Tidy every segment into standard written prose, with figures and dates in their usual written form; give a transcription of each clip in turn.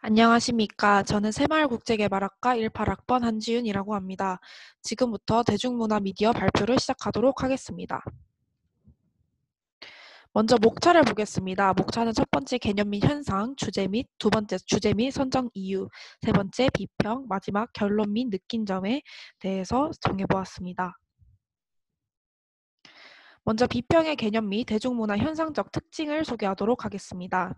안녕하십니까. 저는 새마을국제개발학과 18학번 한지윤이라고 합니다. 지금부터 대중문화 미디어 발표를 시작하도록 하겠습니다. 먼저 목차를 보겠습니다. 목차는 첫 번째 개념 및 현상, 주제 및 두 번째 주제 및 선정 이유, 세 번째 비평, 마지막 결론 및 느낀 점에 대해서 정해보았습니다. 먼저 비평의 개념 및 대중문화 현상적 특징을 소개하도록 하겠습니다.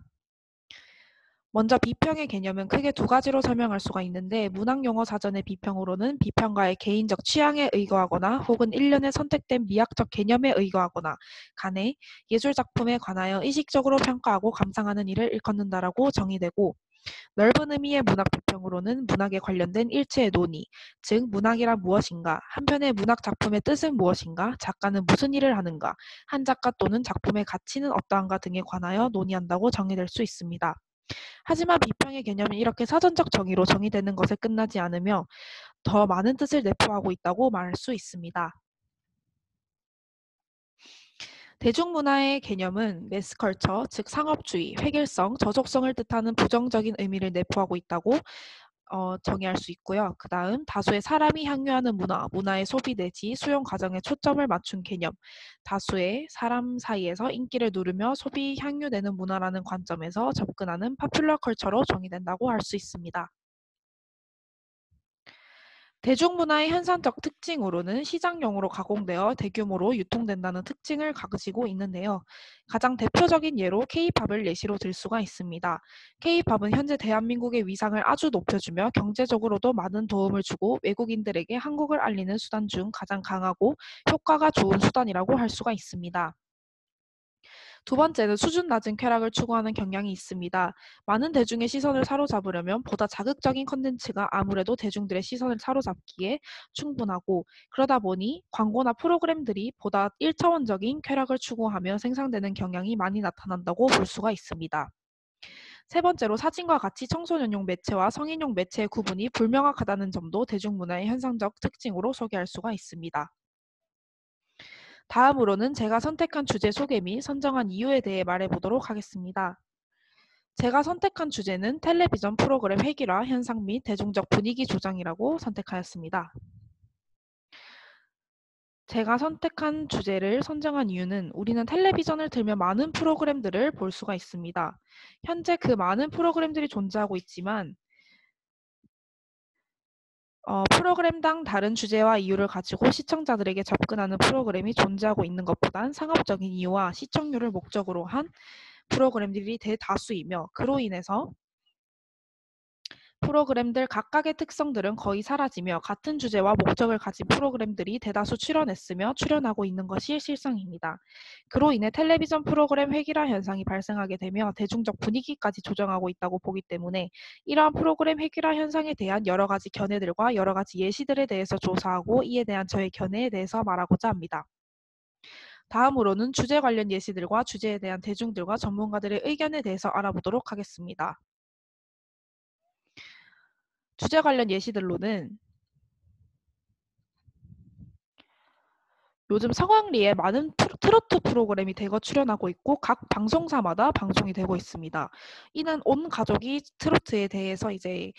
먼저 비평의 개념은 크게 두 가지로 설명할 수가 있는데, 문학용어 사전의 비평으로는 비평가의 개인적 취향에 의거하거나 혹은 일련의 선택된 미학적 개념에 의거하거나 간에 예술작품에 관하여 의식적으로 평가하고 감상하는 일을 일컫는다라고 정의되고, 넓은 의미의 문학 비평으로는 문학에 관련된 일체의 논의, 즉 문학이란 무엇인가, 한 편의 문학 작품의 뜻은 무엇인가, 작가는 무슨 일을 하는가, 한 작가 또는 작품의 가치는 어떠한가 등에 관하여 논의한다고 정의될 수 있습니다. 하지만 비평의 개념은 이렇게 사전적 정의로 정의되는 것에 끝나지 않으며 더 많은 뜻을 내포하고 있다고 말할 수 있습니다. 대중문화의 개념은 매스컬처, 즉 상업주의, 획일성, 저속성을 뜻하는 부정적인 의미를 내포하고 있다고 정의할 수 있고요. 그 다음 다수의 사람이 향유하는 문화, 문화의 소비 내지 수용 과정에 초점을 맞춘 개념, 다수의 사람 사이에서 인기를 누르며 소비 향유되는 문화라는 관점에서 접근하는 파퓰러 컬처로 정의된다고 할 수 있습니다. 대중문화의 현상적 특징으로는 시장용으로 가공되어 대규모로 유통된다는 특징을 가지고 있는데요. 가장 대표적인 예로 K-팝을 예시로 들 수가 있습니다. K-팝은 현재 대한민국의 위상을 아주 높여주며 경제적으로도 많은 도움을 주고 외국인들에게 한국을 알리는 수단 중 가장 강하고 효과가 좋은 수단이라고 할 수가 있습니다. 두 번째는 수준 낮은 쾌락을 추구하는 경향이 있습니다. 많은 대중의 시선을 사로잡으려면 보다 자극적인 컨텐츠가 아무래도 대중들의 시선을 사로잡기에 충분하고, 그러다 보니 광고나 프로그램들이 보다 1차원적인 쾌락을 추구하며 생산되는 경향이 많이 나타난다고 볼 수가 있습니다. 세 번째로 사진과 같이 청소년용 매체와 성인용 매체의 구분이 불명확하다는 점도 대중문화의 현상적 특징으로 소개할 수가 있습니다. 다음으로는 제가 선택한 주제 소개 및 선정한 이유에 대해 말해보도록 하겠습니다. 제가 선택한 주제는 텔레비전 프로그램 획일화 현상 및 대중적 분위기 조장이라고 선택하였습니다. 제가 선택한 주제를 선정한 이유는 우리는 텔레비전을 틀면 많은 프로그램들을 볼 수가 있습니다. 현재 그 많은 프로그램들이 존재하고 있지만 프로그램당 다른 주제와 이유를 가지고 시청자들에게 접근하는 프로그램이 존재하고 있는 것보단 상업적인 이유와 시청률을 목적으로 한 프로그램들이 대다수이며, 그로 인해서 프로그램들 각각의 특성들은 거의 사라지며 같은 주제와 목적을 가진 프로그램들이 대다수 출연했으며 출연하고 있는 것이 실상입니다. 그로 인해 텔레비전 프로그램 획일화 현상이 발생하게 되며 대중적 분위기까지 조정하고 있다고 보기 때문에, 이러한 프로그램 획일화 현상에 대한 여러 가지 견해들과 여러 가지 예시들에 대해서 조사하고 이에 대한 저의 견해에 대해서 말하고자 합니다. 다음으로는 주제 관련 예시들과 주제에 대한 대중들과 전문가들의 의견에 대해서 알아보도록 하겠습니다. 주제 관련 예시들로는 요즘 성황리에 많은 트로트 프로그램이 대거 출연하고 있고 각 방송사마다 방송이 되고 있습니다. 이는 온 가족이 트로트에 대해서 이제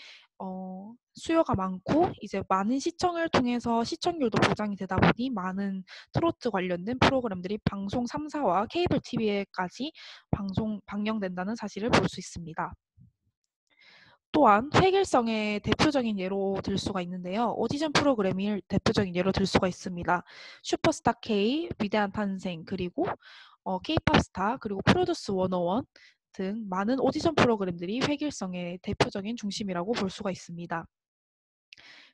수요가 많고 이제 많은 시청을 통해서 시청률도 보장이 되다 보니 많은 트로트 관련된 프로그램들이 방송 3사와 케이블 TV에까지 방영된다는 사실을 볼 수 있습니다. 또한 획일성의 대표적인 예로 들 수가 있는데요. 오디션 프로그램을 대표적인 예로 들 수가 있습니다. 슈퍼스타 K, 위대한 탄생, 그리고 K-팝 스타, 그리고 프로듀스 101 등 많은 오디션 프로그램들이 획일성의 대표적인 중심이라고 볼 수가 있습니다.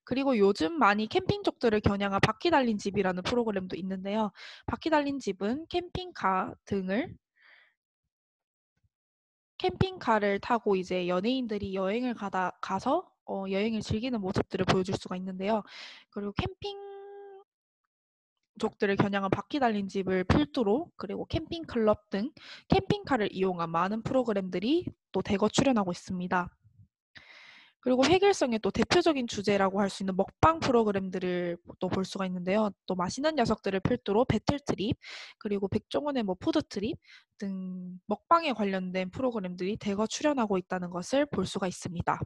그리고 요즘 많이 캠핑족들을 겨냥한 바퀴 달린 집이라는 프로그램도 있는데요. 바퀴 달린 집은 캠핑카를 타고 이제 연예인들이 여행을 가서 여행을 즐기는 모습들을 보여줄 수가 있는데요. 그리고 캠핑족들을 겨냥한 바퀴 달린 집을 필두로, 그리고 캠핑 클럽 등 캠핑카를 이용한 많은 프로그램들이 또 대거 출연하고 있습니다. 그리고 획일성의 또 대표적인 주제라고 할 수 있는 먹방 프로그램들을 또 볼 수가 있는데요. 또 맛있는 녀석들을 필두로 배틀 트립, 그리고 백종원의 뭐 푸드 트립 등 먹방에 관련된 프로그램들이 대거 출연하고 있다는 것을 볼 수가 있습니다.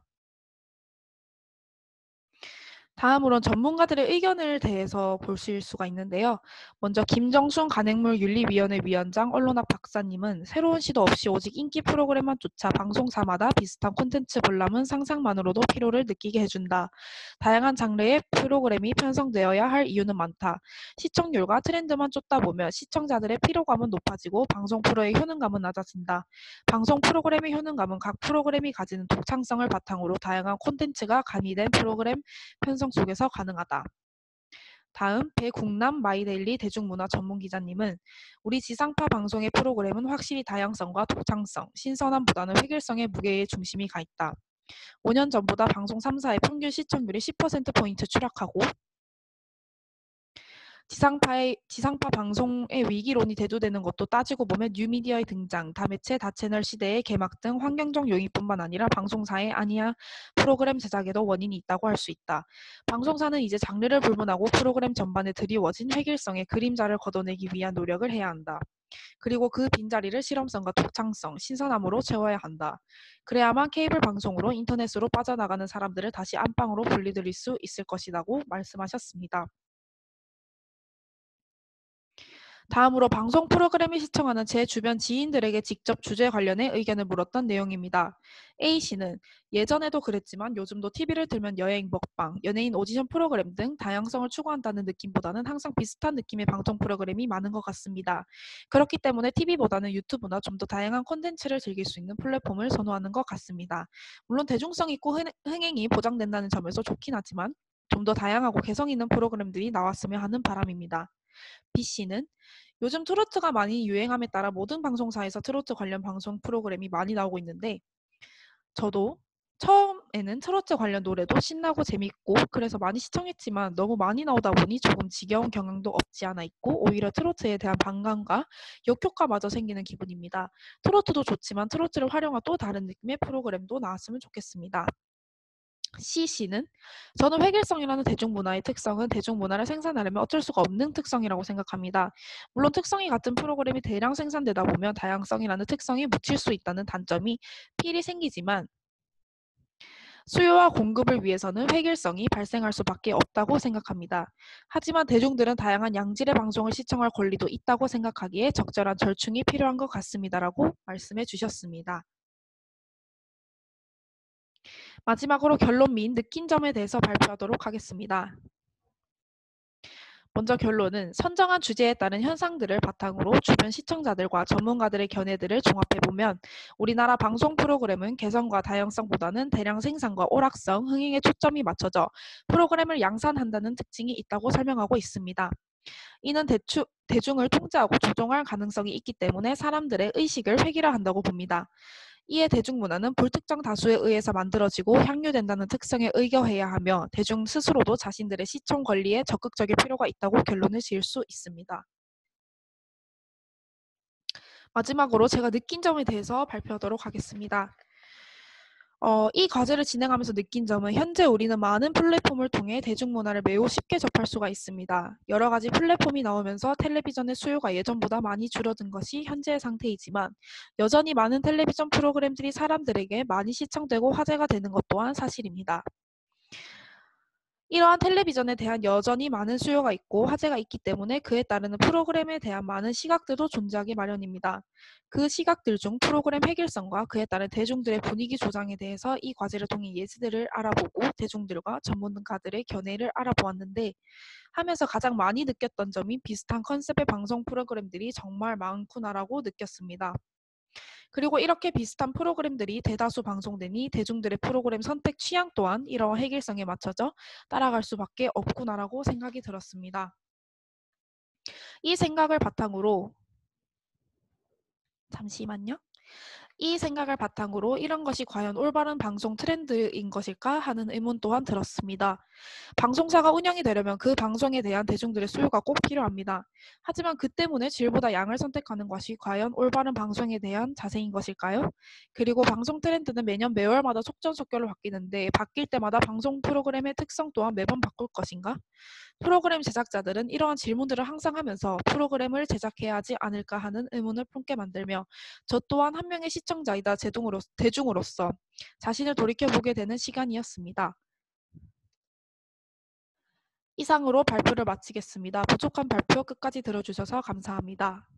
다음으론 전문가들의 의견을 대해서 보실 수가 있는데요. 먼저 김정순 간행물윤리위원회 위원장 언론학 박사님은 새로운 시도 없이 오직 인기 프로그램만 쫓아 방송사마다 비슷한 콘텐츠 볼람은 상상만으로도 피로를 느끼게 해준다. 다양한 장르의 프로그램이 편성되어야 할 이유는 많다. 시청률과 트렌드만 쫓다 보면 시청자들의 피로감은 높아지고 방송 프로의 효능감은 낮아진다. 방송 프로그램의 효능감은 각 프로그램이 가지는 독창성을 바탕으로 다양한 콘텐츠가 가미된 프로그램 편성 속에서 가능하다. 다음 배국남 마이데일리 대중문화 전문기자님은 우리 지상파 방송의 프로그램은 확실히 다양성과 독창성, 신선함보다는 획일성의 무게에 중심이 가 있다. 5년 전보다 방송 3사의 평균 시청률이 10%포인트 추락하고 지상파 방송의 위기론이 대두되는 것도 따지고 보면 뉴미디어의 등장, 다매체, 다채널 시대의 개막 등 환경적 요인뿐만 아니라 방송사의 아니야 프로그램 제작에도 원인이 있다고 할 수 있다. 방송사는 이제 장르를 불문하고 프로그램 전반에 드리워진 획일성의 그림자를 걷어내기 위한 노력을 해야 한다. 그리고 그 빈자리를 실험성과 독창성, 신선함으로 채워야 한다. 그래야만 케이블 방송으로 인터넷으로 빠져나가는 사람들을 다시 안방으로 분리들일 수 있을 것이라고 말씀하셨습니다. 다음으로 방송 프로그램을 시청하는 제 주변 지인들에게 직접 주제 관련해 의견을 물었던 내용입니다. A씨는 예전에도 그랬지만 요즘도 TV를 틀면 여행, 먹방, 연예인 오디션 프로그램 등 다양성을 추구한다는 느낌보다는 항상 비슷한 느낌의 방송 프로그램이 많은 것 같습니다. 그렇기 때문에 TV보다는 유튜브나 좀 더 다양한 콘텐츠를 즐길 수 있는 플랫폼을 선호하는 것 같습니다. 물론 대중성 있고 흥행이 보장된다는 점에서 좋긴 하지만 좀 더 다양하고 개성 있는 프로그램들이 나왔으면 하는 바람입니다. B씨는 요즘 트로트가 많이 유행함에 따라 모든 방송사에서 트로트 관련 방송 프로그램이 많이 나오고 있는데 저도 처음에는 트로트 관련 노래도 신나고 재밌고 그래서 많이 시청했지만 너무 많이 나오다 보니 조금 지겨운 경향도 없지 않아 있고 오히려 트로트에 대한 반감과 역효과마저 생기는 기분입니다. 트로트도 좋지만 트로트를 활용한 또 다른 느낌의 프로그램도 나왔으면 좋겠습니다. C씨는 저는 획일성이라는 대중문화의 특성은 대중문화를 생산하려면 어쩔 수가 없는 특성이라고 생각합니다. 물론 특성이 같은 프로그램이 대량 생산되다 보면 다양성이라는 특성이 묻힐 수 있다는 단점이 필히 생기지만 수요와 공급을 위해서는 획일성이 발생할 수밖에 없다고 생각합니다. 하지만 대중들은 다양한 양질의 방송을 시청할 권리도 있다고 생각하기에 적절한 절충이 필요한 것 같습니다라고 말씀해 주셨습니다. 마지막으로 결론 및 느낀 점에 대해서 발표하도록 하겠습니다. 먼저 결론은 선정한 주제에 따른 현상들을 바탕으로 주변 시청자들과 전문가들의 견해들을 종합해보면 우리나라 방송 프로그램은 개성과 다양성보다는 대량 생산과 오락성, 흥행에 초점이 맞춰져 프로그램을 양산한다는 특징이 있다고 설명하고 있습니다. 이는 대중을 통제하고 조종할 가능성이 있기 때문에 사람들의 의식을 획일화한다고 봅니다. 이에 대중문화는 불특정 다수에 의해서 만들어지고 향유된다는 특성에 의거해야 하며 대중 스스로도 자신들의 시청 권리에 적극적일 필요가 있다고 결론을 지을 수 있습니다. 마지막으로 제가 느낀 점에 대해서 발표하도록 하겠습니다. 이 과제를 진행하면서 느낀 점은 현재 우리는 많은 플랫폼을 통해 대중문화를 매우 쉽게 접할 수가 있습니다. 여러 가지 플랫폼이 나오면서 텔레비전의 수요가 예전보다 많이 줄어든 것이 현재의 상태이지만 여전히 많은 텔레비전 프로그램들이 사람들에게 많이 시청되고 화제가 되는 것 또한 사실입니다. 이러한 텔레비전에 대한 여전히 많은 수요가 있고 화제가 있기 때문에 그에 따르는 프로그램에 대한 많은 시각들도 존재하기 마련입니다. 그 시각들 중 프로그램 획일성과 그에 따른 대중들의 분위기 조장에 대해서 이 과제를 통해 예시들을 알아보고 대중들과 전문가들의 견해를 알아보았는데 하면서 가장 많이 느꼈던 점이 비슷한 컨셉의 방송 프로그램들이 정말 많구나라고 느꼈습니다. 그리고 이렇게 비슷한 프로그램들이 대다수 방송되니 대중들의 프로그램 선택 취향 또한 이러한 획일성에 맞춰져 따라갈 수밖에 없구나라고 생각이 들었습니다. 이 생각을 바탕으로 잠시만요. 이 생각을 바탕으로 이런 것이 과연 올바른 방송 트렌드인 것일까 하는 의문 또한 들었습니다. 방송사가 운영이 되려면 그 방송에 대한 대중들의 수요가 꼭 필요합니다. 하지만 그 때문에 질보다 양을 선택하는 것이 과연 올바른 방송에 대한 자세인 것일까요? 그리고 방송 트렌드는 매년 매월마다 속전속결로 바뀌는데 바뀔 때마다 방송 프로그램의 특성 또한 매번 바꿀 것인가? 프로그램 제작자들은 이러한 질문들을 항상 하면서 프로그램을 제작해야 하지 않을까 하는 의문을 품게 만들며 저 또한 한 명의 시청자이다 대중으로서 자신을 돌이켜보게 되는 시간이었습니다. 이상으로 발표를 마치겠습니다. 부족한 발표 끝까지 들어주셔서 감사합니다.